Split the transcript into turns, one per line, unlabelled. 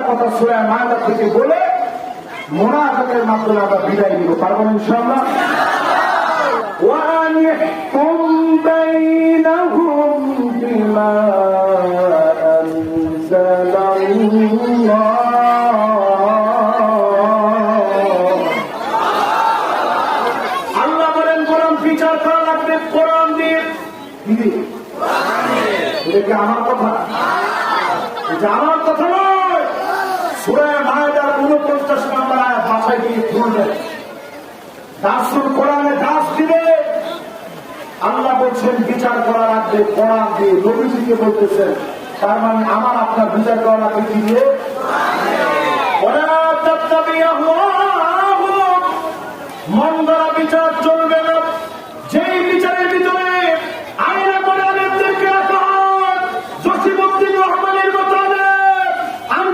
কথা সূরা মায়দা থেকে বলে মুনাফিকের মাধ্যমে আমরা বিদায় নিব, পারবো না ইনশাআল্লাহ। وأن يحكم بينهم بما أنزل الله আল্লাহ বলেন কোরআন বিচার করা লাগবে কোরআন দিয়ে। এটা কি আমার কথা? এটা আমার কথা নয়। সূরা মায়দার 49 নম্বর আয়াত ভাষায় দিয়ে শুনলেন, দাসুল কোরআনে দাস দিবে। আল্লাহ বলছেন বিচার করা লাগবে কোরআন দিয়ে, নবীজিকে বলতেছেন। তার মানে আমার আপনার বিচার করা লাগবে কি দিয়ে?